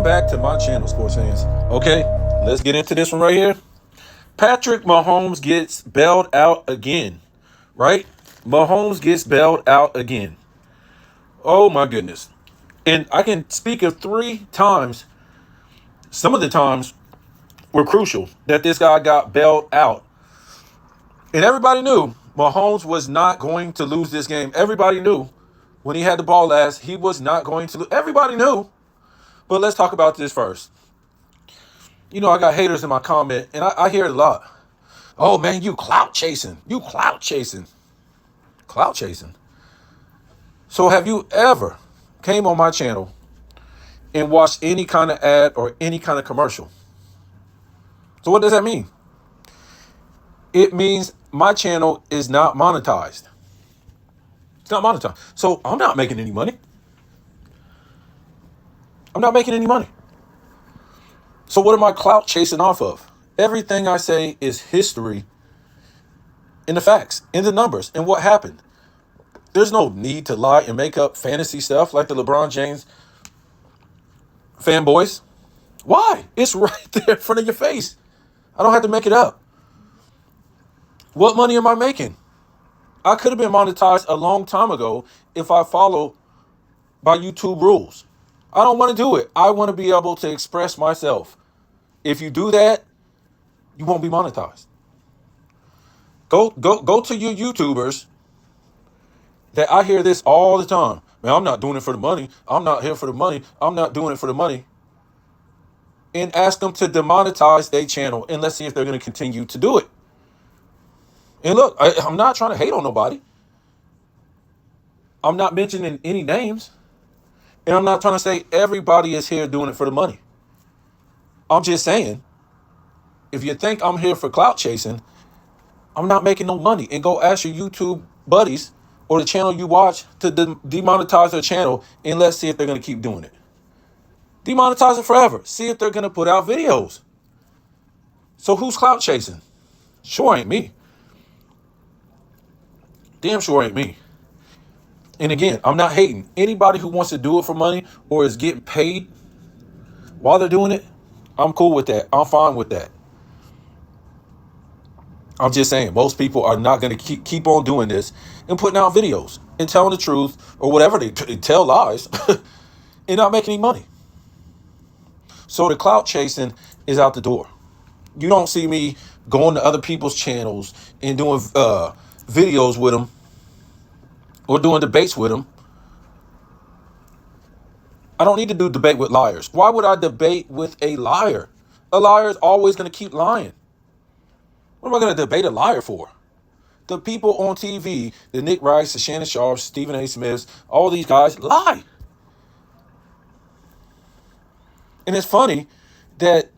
Welcome back to my channel, sports fans. Okay, let's get into this one right here. Patrick Mahomes gets bailed out again, right? Mahomes gets bailed out again. Oh my goodness. And I can speak of 3 times. Some of the times were crucial that this guy got bailed out. And everybody knew Mahomes was not going to lose this game. Everybody knew when he had the ball last, he was not going to lose. Everybody knew. But let's talk about this first. You know, I got haters in my comment, and I hear it a lot. Oh, man, you clout chasing. You clout chasing. Clout chasing. So have you ever came on my channel and watched any kind of ad or any kind of commercial? So what does that mean? It means my channel is not monetized. It's not monetized. So I'm not making any money. I'm not making any money. So what am I clout chasing off of? Everything I say is history in the facts, in the numbers, and what happened. There's no need to lie and make up fantasy stuff like the LeBron James fanboys. Why? It's right there in front of your face. I don't have to make it up. What money am I making? I could have been monetized a long time ago if I follow by YouTube rules. I don't want to do it. I want to be able to express myself. If you do that, you won't be monetized. Go to your YouTubers that I hear this all the time. Man, I'm not doing it for the money. I'm not here for the money. I'm not doing it for the money. And ask them to demonetize their channel, and let's see if they're going to continue to do it. And look, I'm not trying to hate on nobody. I'm not mentioning any names. And I'm not trying to say everybody is here doing it for the money. I'm just saying, if you think I'm here for clout chasing, I'm not making no money. And go ask your YouTube buddies or the channel you watch to demonetize their channel, and let's see if they're going to keep doing it. Demonetize it forever. See if they're going to put out videos. So who's clout chasing? Sure ain't me. Damn sure ain't me. And again, I'm not hating. Anybody who wants to do it for money or is getting paid while they're doing it, I'm cool with that. I'm fine with that. I'm just saying, most people are not going to keep on doing this and putting out videos and telling the truth or whatever they tell lies and not making any money. So the clout chasing is out the door. You don't see me going to other people's channels and doing videos with them or doing debates with them. I don't need to do debate with liars. Why would I debate with a liar? A liar is always going to keep lying. What am I going to debate a liar for? The people on TV, the Nick Rice, the Shannon Sharps, Stephen A. Smiths, all these guys lie. And it's funny that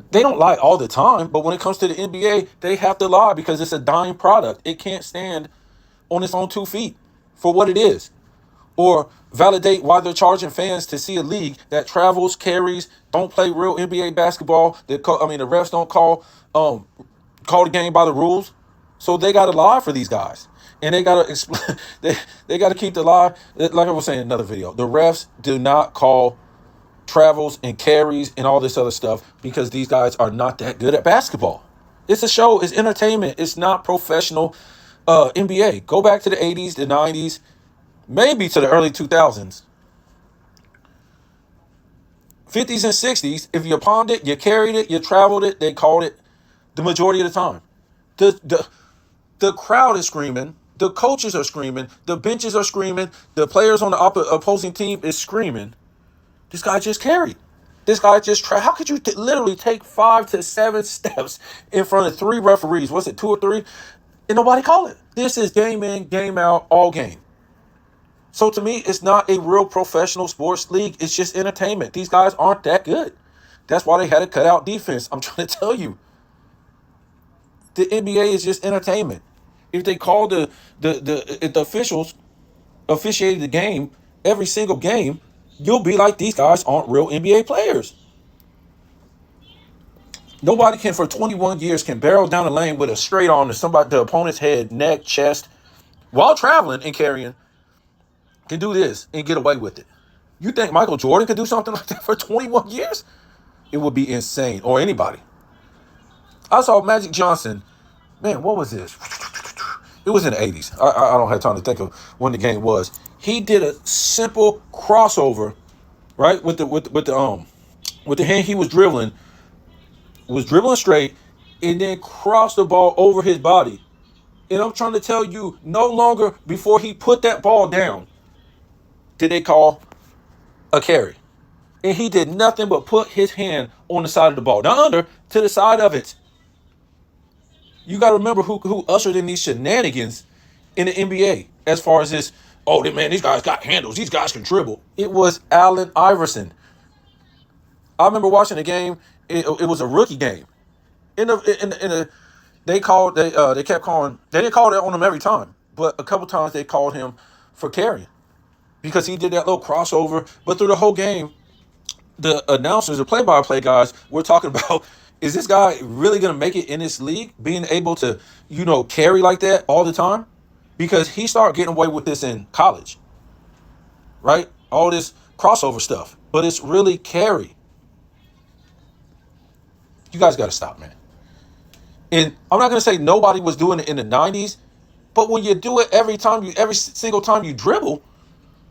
they don't lie all the time, but when it comes to the NBA, they have to lie because it's a dying product. It can't stand on its own 2 feet for what it is. Or validate why they're charging fans to see a league that travels, carries, don't play real NBA basketball. The refs don't call the game by the rules. So they got to lie for these guys. And they got to explain. They got to keep the lie. Like I was saying in another video, the refs do not call travels and carries and all this other stuff because these guys are not that good at basketball. It's a show. It's entertainment. It's not professional NBA. Go back to the 80s, the 90s, maybe to the early 2000s. 50s and 60s, if you pawned it, you carried it, you traveled it, they called it the majority of the time. The crowd is screaming. The coaches are screaming. The benches are screaming. The players on the opposing team is screaming. This guy just carried. This guy just tried. How could you literally take 5 to 7 steps in front of 3 referees? Was it 2 or 3? And nobody called it. This is game in, game out, all game. So to me, it's not a real professional sports league. It's just entertainment. These guys aren't that good. That's why they had to cut out defense. I'm trying to tell you. The NBA is just entertainment. If they call the officials officiated the game, every single game, you'll be like, these guys aren't real NBA players. Nobody can, for 21 years, can barrel down the lane with a straight arm to the opponent's head, neck, chest, while traveling and carrying, can do this and get away with it. You think Michael Jordan could do something like that for 21 years? It would be insane. Or anybody. I saw Magic Johnson. Man, what was this? It was in the 80s. I don't have time to think of when the game was. He did a simple crossover, right? With the hand he was dribbling straight, and then crossed the ball over his body. And I'm trying to tell you, no longer before he put that ball down did they call a carry. And he did nothing but put his hand on the side of the ball. Not under, to the side of it. You got to remember who ushered in these shenanigans in the NBA as far as this, oh, man, these guys got handles. These guys can dribble. It was Allen Iverson. I remember watching the game. It was a rookie game. They kept calling. They didn't call that on him every time, but a couple times they called him for carrying because he did that little crossover. But through the whole game, the announcers, the play-by-play guys, were talking about, is this guy really going to make it in this league, being able to, carry like that all the time? Because he started getting away with this in college, right? All this crossover stuff, but it's really carry. You guys got to stop, man. And I'm not going to say nobody was doing it in the 90s, but when you do it every single time you dribble,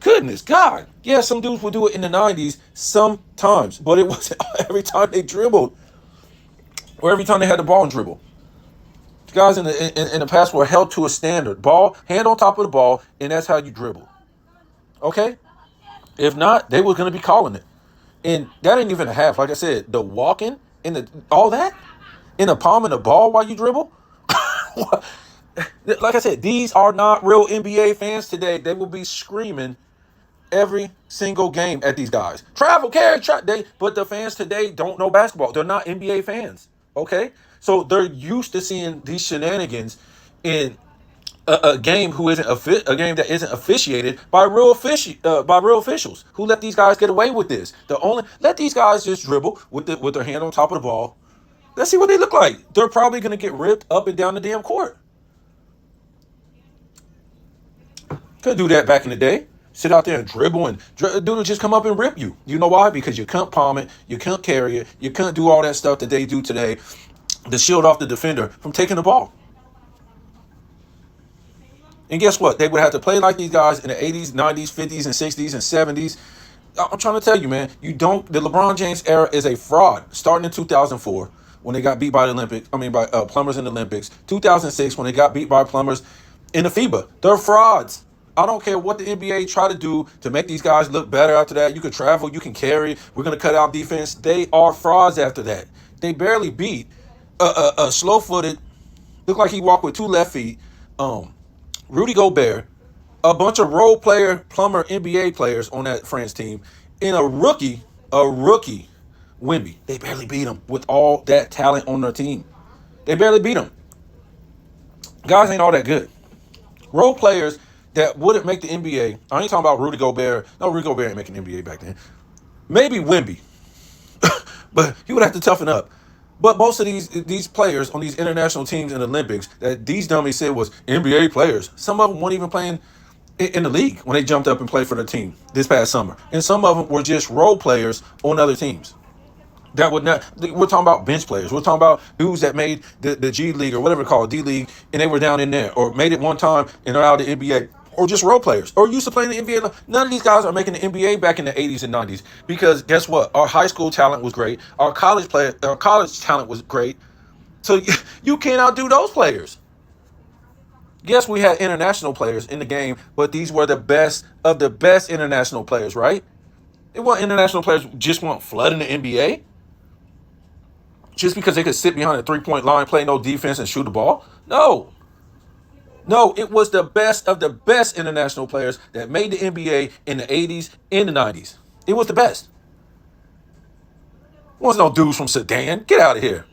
goodness God. Yeah, some dudes would do it in the 90s sometimes, but it wasn't every time they dribbled or every time they had the ball and dribble. The guys in the past were held to a standard. Ball, hand on top of the ball, and that's how you dribble. Okay? If not, they were going to be calling it. And that ain't even a half. Like I said, the walking and all that in the palm of the ball while you dribble. Like I said, these are not real NBA fans today. They will be screaming every single game at these guys. Travel, carry, but the fans today don't know basketball. They're not NBA fans. Okay? So they're used to seeing these shenanigans in a game a game that isn't officiated by real officials who let these guys get away with this. Let these guys just dribble with their hand on top of the ball. Let's see what they look like. They're probably going to get ripped up and down the damn court. Couldn't do that back in the day. Sit out there and dribble, and dude will just come up and rip you. You know why? Because you can't palm it, you can't carry it, you can't do all that stuff that they do today to shield off the defender from taking the ball. And guess what? They would have to play like these guys in the 80s, 90s, 50s, and 60s, and 70s. I'm trying to tell you, man, the LeBron James era is a fraud. Starting in 2004, when they got beat by plumbers in the Olympics. 2006, when they got beat by plumbers in the FIBA. They're frauds. I don't care what the NBA try to do to make these guys look better after that. You can travel, you can carry. We're going to cut out defense. They are frauds after that. They barely beat a slow-footed, looked like he walked with two left feet, Rudy Gobert, a bunch of role player, plumber, NBA players on that France team, and a rookie, Wemby. They barely beat him with all that talent on their team. They barely beat him. Guys ain't all that good. Role players that wouldn't make the NBA. I ain't talking about Rudy Gobert. No, Rudy Gobert ain't making the NBA back then. Maybe Wemby. But he would have to toughen up. But most of these players on these international teams in the Olympics that these dummies said was NBA players. Some of them weren't even playing in the league when they jumped up and played for their team this past summer. And some of them were just role players on other teams. That would not. We're talking about bench players. We're talking about dudes that made the G League or whatever it's called, D League, and they were down in there, or made it one time and they're out of the NBA, or just role players, or used to play in the NBA. None of these guys are making the NBA back in the 80s and 90s because guess what? Our high school talent was great. Our college talent was great. So you can't outdo those players. Yes, we had international players in the game, but these were the best of the best international players, right? It wasn't international players just weren't flooding the NBA. Just because they could sit behind a three-point line, play no defense, and shoot the ball? No, it was the best of the best international players that made the NBA in the 80s and the 90s. It was the best. Wasn't no dudes from Sudan. Get out of here.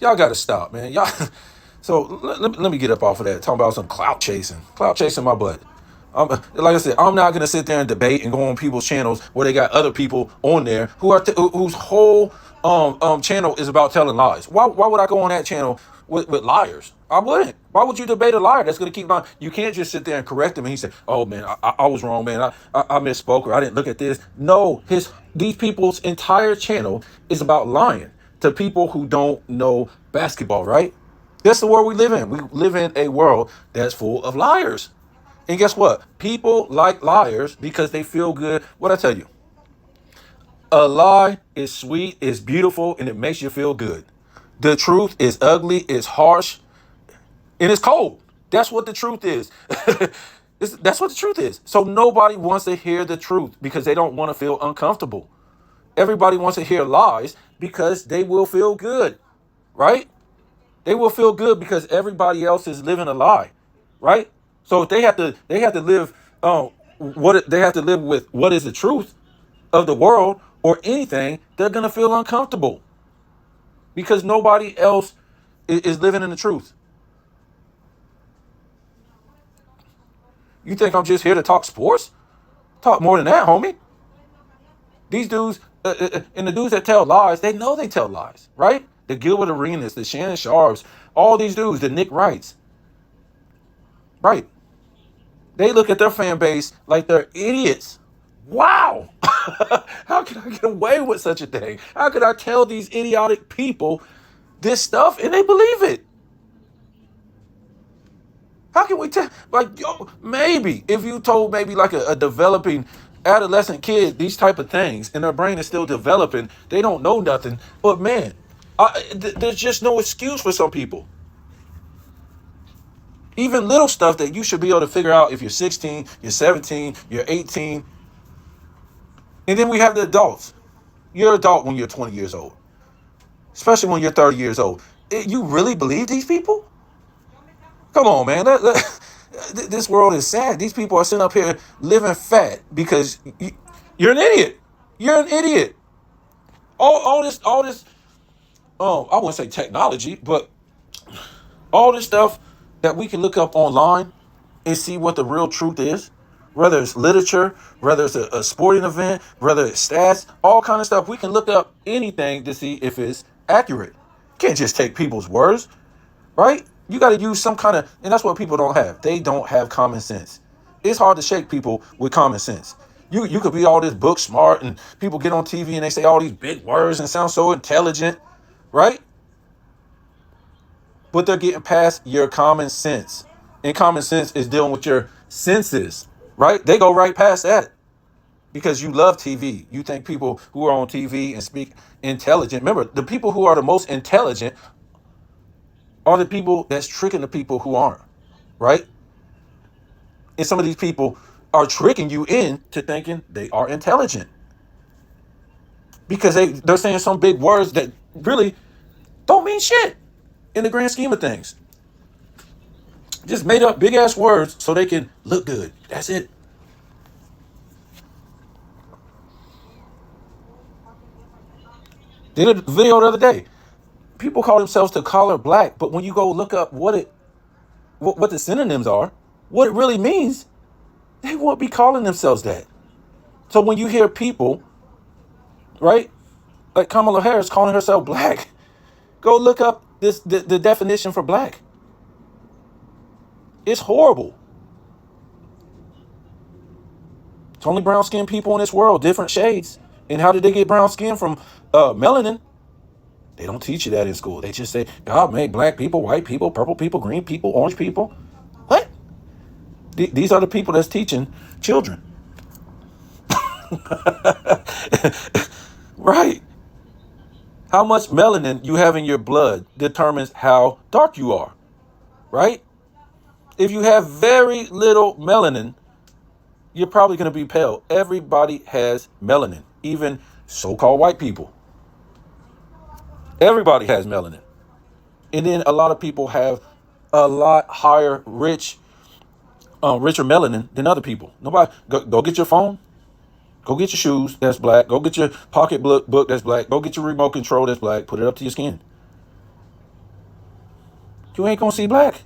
Y'all got to stop, man. Y'all. So let me get up off of that. Talking about some clout chasing my butt. Like I said, I'm not gonna sit there and debate and go on people's channels where they got other people on there whose whole channel is about telling lies. Why would I go on that channel with liars? I wouldn't. Why would you debate a liar that's going to keep lying? You can't just sit there and correct him and he said, "Oh man, I was wrong, man. I misspoke or I didn't look at this." No, these people's entire channel is about lying to people who don't know basketball, right? That's the world we live in. We live in a world that's full of liars. And guess what? People like liars because they feel good. What I tell you, a lie is sweet, it's beautiful, and it makes you feel good. The truth is ugly, it's harsh, and it's cold. That's what the truth is. That's what the truth is. So nobody wants to hear the truth because they don't want to feel uncomfortable. Everybody wants to hear lies because they will feel good, right? They will feel good because everybody else is living a lie, right? So if they have to live they have to live with what is the truth of the world or anything, they're gonna feel uncomfortable because nobody else is living in the truth. You think I'm just here to talk sports? Talk more than that, homie. These dudes and the dudes that tell lies, they know they tell lies, right? The Gilbert Arenas, the Shannon Sharps, all these dudes, the Nick Wrights, right? They look at their fan base like they're idiots. Wow. How can I get away with such a thing? How could I tell these idiotic people this stuff and they believe it? How can we tell? Like, yo, maybe if you told maybe like a developing adolescent kid these type of things and their brain is still developing, they don't know nothing. But man, there's just no excuse for some people. Even little stuff that you should be able to figure out if you're 16, you're 17, you're 18. And then we have the adults. You're an adult when you're 20 years old, especially when you're 30 years old. You really believe these people? Come on, man. This world is sad. These people are sitting up here living fat because you're an idiot. You're an idiot. All this. I wouldn't say technology, but all this stuff that we can look up online and see what the real truth is, whether it's literature, whether it's a sporting event, whether it's stats, all kind of stuff. We can look up anything to see if it's accurate. Can't just take people's words, right? You got to use some kind of, and that's what people don't have. They don't have common sense. It's hard to shake people with common sense. You could be all this book smart and people get on TV and they say all these big words and sound so intelligent, right? But they're getting past your common sense. And common sense is dealing with your senses, right? They go right past that because you love TV. You think people who are on TV and speak intelligent. Remember, the people who are the most intelligent are the people that's tricking the people who aren't, right? And some of these people are tricking you into thinking they are intelligent because they're saying some big words that really don't mean shit in the grand scheme of things. Just made up big ass words so they can look good. That's it. Did a video the other day. People call themselves the color black, but when you go look up what the synonyms are, what it really means, they won't be calling themselves that. So when you hear people, right, like Kamala Harris calling herself black, go look up the definition for black. It's horrible. It's only brown skinned people in this world, different shades. And how did they get brown skin from melanin? They don't teach you that in school. They just say, God made black people, white people, purple people, green people, orange people. What? These are the people that's teaching children. Right. How much melanin you have in your blood determines how dark you are. Right? If you have very little melanin, you're probably going to be pale. Everybody has melanin, even so-called white people. Everybody has melanin. And then a lot of people have a lot higher, richer melanin than other people. Nobody, go get your phone. Go get your shoes, that's black. Go get your pocketbook that's black. Go get your remote control, that's black. Put it up to your skin. You ain't going to see black.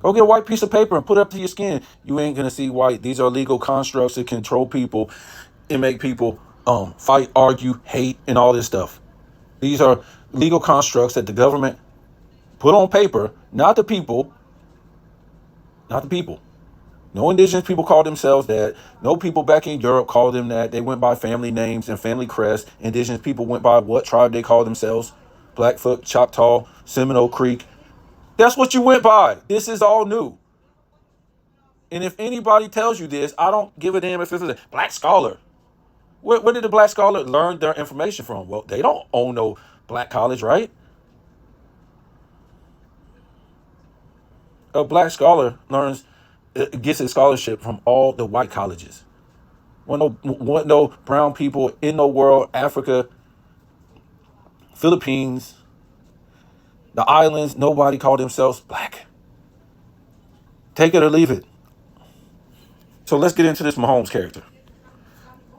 Go get a white piece of paper and put it up to your skin. You ain't going to see white. These are legal constructs that control people and make people fight, argue, hate, and all this stuff. These are legal constructs that the government put on paper, not the people, not the people. No indigenous people called themselves that. No people back in Europe called them that. They went by family names and family crests. Indigenous people went by what tribe they called themselves. Blackfoot, Choctaw, Seminole Creek. That's what you went by. This is all new. And if anybody tells you this, I don't give a damn if it's a black scholar. Where did the black scholar learn their information from? Well, they don't own no black college, right? A black scholar gets his scholarship from all the white colleges. Want no brown people in the world, Africa, Philippines, the islands, nobody called themselves black. Take it or leave it. So let's get into this Mahomes character.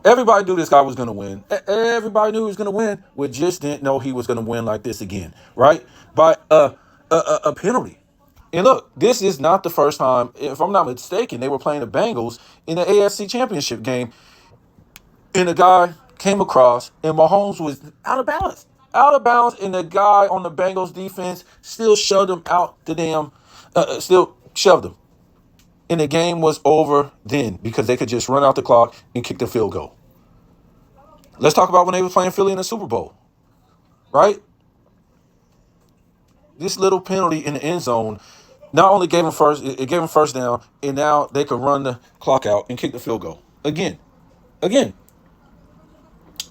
Everybody knew this guy was going to win. Everybody knew he was going to win. We just didn't know he was going to win like this again, right? By a penalty. And look, this is not the first time, if I'm not mistaken, they were playing the Bengals in the AFC Championship game. And the guy came across, and Mahomes was out of balance. Out of balance, and the guy on the Bengals defense still shoved him out the damn, still shoved him. And the game was over then because they could just run out the clock and kick the field goal. Let's talk about when they were playing Philly in the Super Bowl, right? This little penalty in the end zone not only gave him it gave him first down, and now they could run the clock out and kick the field goal again. And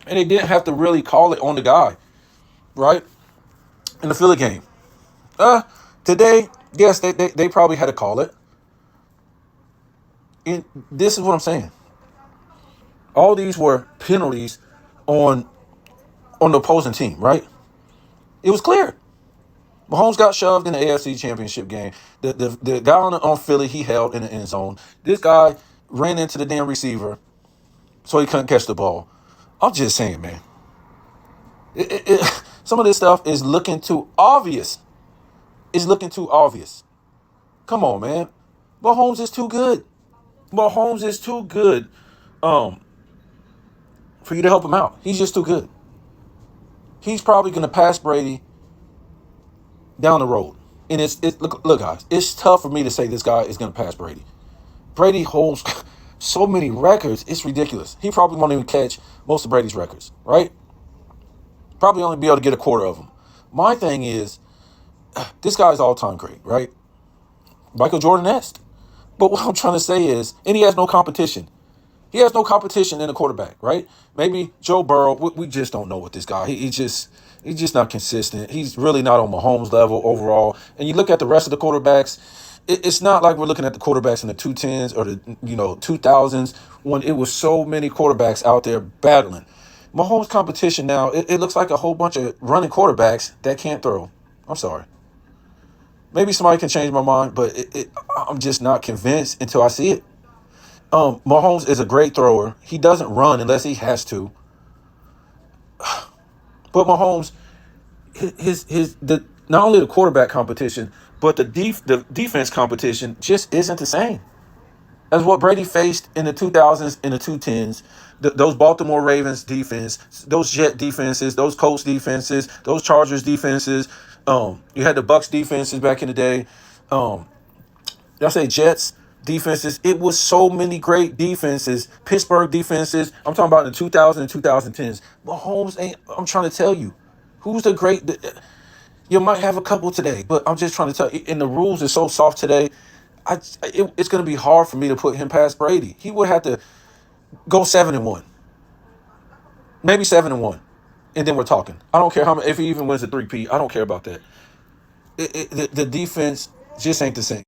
they didn't have to really call it on the guy, right? In the Philly game. Today, yes, they probably had to call it. And this is what I'm saying. All these were penalties on the opposing team, right? It was clear. Mahomes got shoved in the AFC Championship game. The guy on Philly, he held in the end zone. This guy ran into the damn receiver, so he couldn't catch the ball. I'm just saying, man. Some of this stuff is looking too obvious. It's looking too obvious. Come on, man. Mahomes is too good. Mahomes is too good for you to help him out. He's just too good. He's probably going to pass Brady down the road. And look, guys, it's tough for me to say this guy is going to pass Brady. Brady holds so many records, it's ridiculous. He probably won't even catch most of Brady's records, right? Probably only be able to get a quarter of them. My thing is, this guy's all-time great, right? Michael Jordan-esque. But what I'm trying to say is, and he has no competition. He has no competition in a quarterback, right? Maybe Joe Burrow. We just don't know what this guy. He's just not consistent. He's really not on Mahomes level overall. And you look at the rest of the quarterbacks, it's not like we're looking at the quarterbacks in the 2010s or the 2000s when it was so many quarterbacks out there battling. Mahomes' competition now, it looks like a whole bunch of running quarterbacks that can't throw. I'm sorry. Maybe somebody can change my mind, but I'm just not convinced until I see it. Mahomes is a great thrower. He doesn't run unless he has to. But Mahomes, the not only the quarterback competition, but the defense competition just isn't the same as what Brady faced in the 2000s and the 2010s. Those Baltimore Ravens defense, those Jet defenses, those Colts defenses, those Chargers defenses. You had the Bucks defenses back in the day. I say Jets defenses. It was so many great defenses. Pittsburgh defenses. I'm talking about in the 2000s and 2010s. Mahomes ain't. I'm trying to tell you, who's the great. You might have a couple today, but I'm just trying to tell you. And the rules are so soft today. It's going to be hard for me to put him past Brady. He would have to go 7-1, maybe 7-1, and then we're talking. I don't care if he even wins a 3-peat. I don't care about that. The defense just ain't the same.